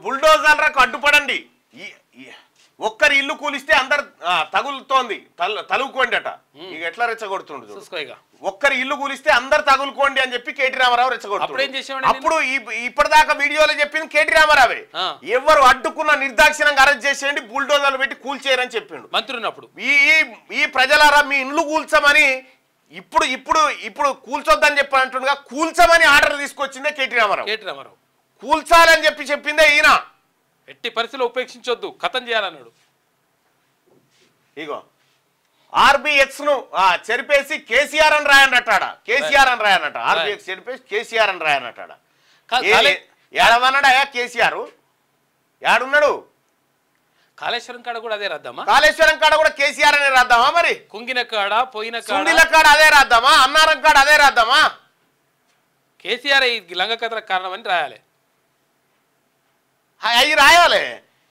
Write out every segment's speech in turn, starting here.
బుల్డోజర్లకు అడ్డుపడండి. ఒక్కరి ఇల్లు కూలిస్తే అందరు తగులుతోంది తలుగుకోండి అట. ఇక ఎట్లా రెచ్చగొడుతుండు, ఒక్కరి ఇల్లు కూలిస్తే అందరు తగులుకోండి అని చెప్పి కేటీ రామారావు రెచ్చగొడుతుంది. అప్పుడు ఇప్పటిదాకా వీడియోలో చెప్పింది కేటీ రామారావే. ఎవరు అడ్డుకున్న నిర్దాక్షిణంగా అరెస్ట్ చేసేయండి, బుల్డోజర్లు పెట్టి కూల్చేయరని చెప్పిండు మంత్రున్నప్పుడు. ఈ ప్రజలారా మీ ఇల్లు కూల్చమని ఇప్పుడు ఇప్పుడు ఇప్పుడు కూల్చొద్దని చెప్పి అంటుండగా కూల్చమని ఆర్డర్ తీసుకొచ్చిందే కేటీ రామారావు. కూల్చాలని చెప్పిందే ఈయన. ఎట్టి పరిస్థితుల్లో ఉపేక్షించొద్దు, ఖతం చేయాలన్నాడు. ఇగో ఆర్బిఎక్స్ ను చెరిపేసి కేసీఆర్ అని రాయనట్టాడ. కేసీఆర్ అని రాయనట. ఆర్బిఎక్స్ చెరిపేసి కేసీఆర్ అని రాయనట్టాడ. ఏడవన్నాడా కేసీఆర్? ఏడున్నాడు? కాళేశ్వరం కాడ కూడా అదే రాద్దామా? కాళేశ్వరం కాడ కూడా కేసీఆర్ అనే రాద్దామా? మరి కుంగిన కాడ పోయిన కాడ అదే రాద్దామా? అన్నారం కాడ అదే రాద్దామా? కేసీఆర్ ఈ లంగ కథల కారణం అని రాయాలి. అవి రాయాలి.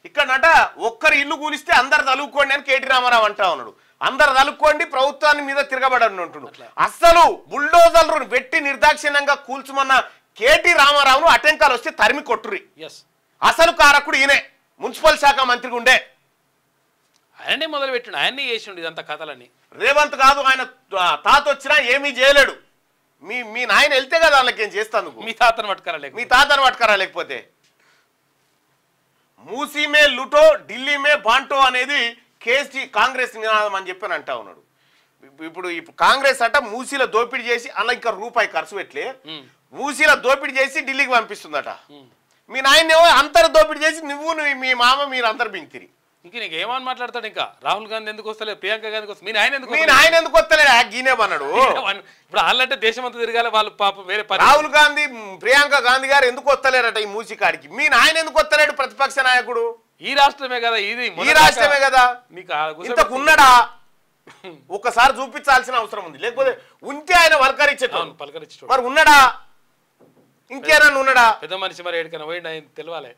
ఇక్కడనట ఒక్కరి ఇల్లు కూలిస్తే అందరు తలుక్కోండి అని కేటీ రామారావు అంటా ఉన్నాడు. అందరు తలుక్కోండి, ప్రభుత్వాన్ని మీద తిరగబడని అంటున్నాడు. అస్సలు బుల్డోజర్లు పెట్టి నిర్దాక్షిణ్యంగా కూల్చుమన్న కేటీ రామారావును అటెంకాలు వస్తే తరిమి కొట్టురి. అసలు కారకుడు ఈయనే, మున్సిపల్ శాఖ మంత్రిగా ఉండే ఆయనే మొదలు పెట్టిండు, ఆయన్ని చేసిండు ఇదంతా కథలని. రేవంత్ కాదు, ఆయన తాత వచ్చినా ఏమీ చేయలేడు. మీ నాయన వెళ్తే కదా వాళ్ళకేం చేస్తాను. మీ తాతను పట్టుకరా లేకపోతే మూసీ మే లుటో ఢిల్లీ మే బాంటో అనేది కాంగ్రెస్ నినాదం అని చెప్పని అంటా ఉన్నాడు. ఇప్పుడు కాంగ్రెస్ అట మూసీలో దోపిడీ చేసి అలా ఇంకా రూపాయి ఖర్చు పెట్టలే, మూసీలో దోపిడీ చేసి ఢిల్లీకి పంపిస్తుందట. మీ నాయనేమో అంతర్ దోపిడీ చేసి నువ్వు మీ మామ మీరు అందరు బింకిరి. ఇంక నీకు ఏమని మాట్లాడతాడు? ఇంకా రాహుల్ గాంధీ ఎందుకు వస్తలేదు, ప్రియాంక గాంధీ వస్తుంది, మీ ఆయన ఎందుకు వస్తలేదు? గీనేమన్నాడు. ఇప్పుడు వాళ్ళంటే దేశం అంతా తిరగాలి వాళ్ళు, పాపం వేరే రాహుల్ గాంధీ ప్రియాంక గాంధీ గారు ఎందుకు వస్తలేరట ఈ మూసి కాడికి? మీ నాయన ఎందుకు వస్తలేడు ప్రతిపక్ష నాయకుడు? ఈ రాష్ట్రమే కదా ఇది, ఈ రాష్ట్రమే కదా. మీకు ఉన్నాడా? ఒక్కసారి చూపించాల్సిన అవసరం ఉంది. లేకపోతే ఉంటే ఆయన పలకరించేటోడు, మరి ఉన్నాడా? ఇంకేనా ఉన్నాడా? పెద్ద మనిషి మరి ఎక్కడికైనా పోయిండు, ఆయన తెలవాలి.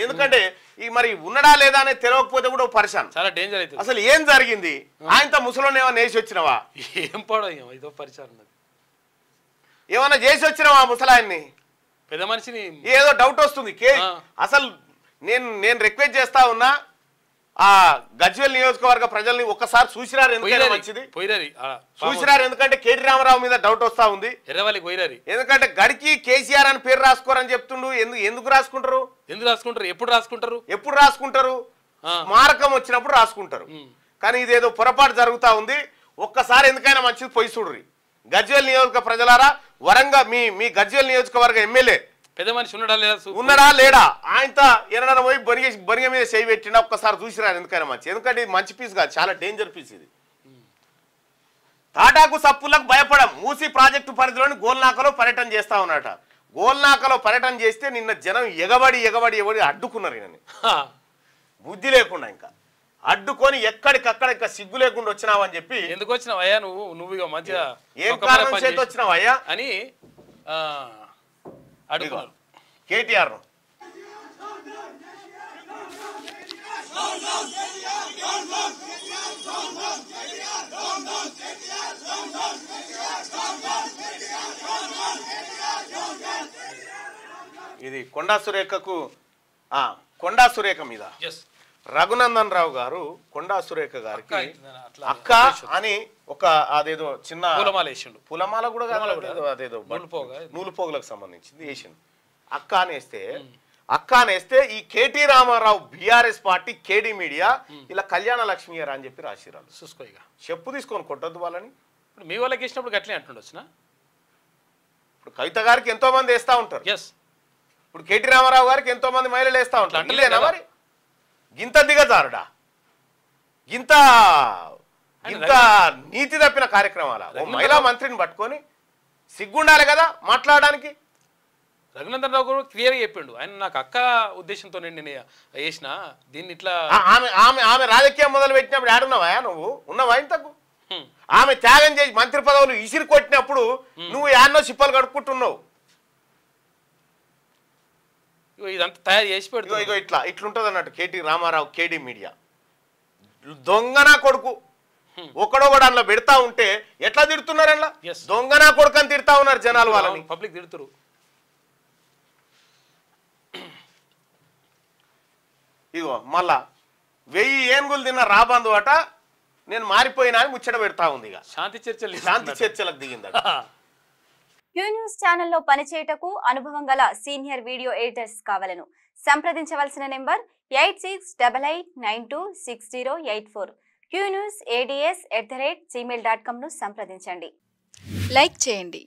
ఎందుకంటే ఈ మరి ఉన్నడా లేదా అనేది తెలియకపోతే కూడా పరిశాన్, చాలా డేంజర్ అవుతుంది. అసలు ఏం జరిగింది? ఆయనతో ముసలోని ఏమన్నా వేసి వచ్చినవా? ఏం పడో ఇదో పరిశాన్, ఏమన్నా చేసి వచ్చినవా ముసలాయన్ని? పెద్ద మనిషిని ఏదో డౌట్ వస్తుంది. అసలు నేను రిక్వెస్ట్ చేస్తా ఉన్నా, ఆ గజ్వేల్ నియోజకవర్గ ప్రజల్ని ఒక్కసారి చూసిరారు. ఎందుకంటే మంచిది చూసిరారు, ఎందుకంటే కేటీ రామారావు మీద డౌట్ వస్తా ఉంది. ఎందుకంటే గడికి కేసీఆర్ అని పేరు రాసుకోరని చెప్తుండు. ఎందుకు రాసుకుంటారు? ఎప్పుడు రాసుకుంటారు? స్మారకం వచ్చినప్పుడు రాసుకుంటారు. కానీ ఇదేదో పొరపాటు జరుగుతా ఉంది. ఒక్కసారి ఎందుకైనా మంచిది పోయి చూడ్రి. గజ్వేల్ నియోజక ప్రజలారా, వరంగా మీ గజ్వేల్ నియోజకవర్గ ఎమ్మెల్యే పెద్ద మనిషి ఉన్నాడా లేడా? ఆయనతో ఎన్నడన్నా పోయి బొనిగ మీద చేయి పెట్టినా ఒక్కసారి చూసిరారు. ఎందుకైనా మంచి, ఎందుకంటే ఇది మంచి పీస్ కాదు, చాలా డేంజర్ పీస్ ఇది. తాటాకు సప్పులకు భయపడం. మూసీ ప్రాజెక్టు పరిధిలోని గోల్నాకలో పర్యటన చేస్తా ఉన్నట. గోల్నాకలో పర్యటన చేస్తే నిన్న జనం ఎగబడి అడ్డుకున్నారు. ఈయనని బుద్ధి లేకుండా ఇంకా అడ్డుకొని ఎక్కడికక్కడ ఇంకా సిగ్గు లేకుండా వచ్చినావని చెప్పి. ఎందుకు వచ్చినావయ్యా నువ్వు ఇక మంచిగా ఏం కారణం చేతి వచ్చినావయ్యా అని అడుగున్నారు కేటీఆర్. ఇది కొండా సురేఖ మీద రఘునందన్ రావు గారు కొండా సురేఖ గారికి అక్క అని ఒక అదేదో చిన్న పులమాల కూడా అదేదో నూలుపోగులకు సంబంధించింది వేసింది. అక్క అనేస్తే ఈ KT Ramarao BRS party KD media ఇలా కళ్యాణ లక్ష్మి గారు అని చెప్పి రాసిరాలు. చూసుకోగా చెప్పు తీసుకొని కొట్టద్దు వాళ్ళని. ఇప్పుడు మీ వాళ్ళకి ఇచ్చినప్పుడు గట్లే అంటుండొచ్చునా? ఇప్పుడు కవిత గారికి ఎంతో మంది వేస్తా ఉంటారు. ఇప్పుడు కేటీ రామారావు గారికి ఎంతో మంది మహిళలు వేస్తా ఉంటారు. అంటలేనా మరి? గింత దిగజారుడా, గింత నీతి తప్పిన కార్యక్రమాల ఓ మహిళా మంత్రిని పట్టుకొని సిగ్గుండాలి కదా మాట్లాడడానికి. రఘునందన్ రావు గారు క్లియర్గా చెప్పిండు, ఆయన నాకు అక్క ఉద్దేశంతో నేను వేసిన దీన్ని ఇట్లా. ఆమె రాజకీయం మొదలు పెట్టినప్పుడు ఆడున్నావా నువ్వు? ఉన్నావా ఇంతకు? ఆమె త్యాగం చేసి మంత్రి పదవులు ఇసిరి కొట్టినప్పుడు నువ్వు యాన్నో సిప్పలు కడుక్కుంటున్నావు. ఇదంతా తయారు చేసి పెడుతూ ఇగో ఇట్లుంటది అన్నట్టు కేటీ రామారావు కేడీ మీడియా. దొంగనా కొడుకు ఒకడొకడు అందులో పెడతా ఉంటే ఎట్లా తిడుతున్నారు? అలా దొంగనా కొడుకు అని తిడతా ఉన్నారు జనాలు, వాళ్ళని పబ్లిక్ తిడుతురు. ఇగో మళ్ళా 1000 ఏనుగులు తిన్న రాబందు అట నేను మారిపోయినా అని ముచ్చట పెడతా ఉంది. ఇక శాంతి చర్చలకు దిగిందట. క్యూ న్యూస్ ఛానల్లో పనిచేయటకు అనుభవం గల సీనియర్ వీడియో ఎడిటర్స్ కావాలను సంప్రదించవలసిన నెంబర్ 8688926084. qnewsads@gmail.com ను సంప్రదించండి. లైక్ చేయండి.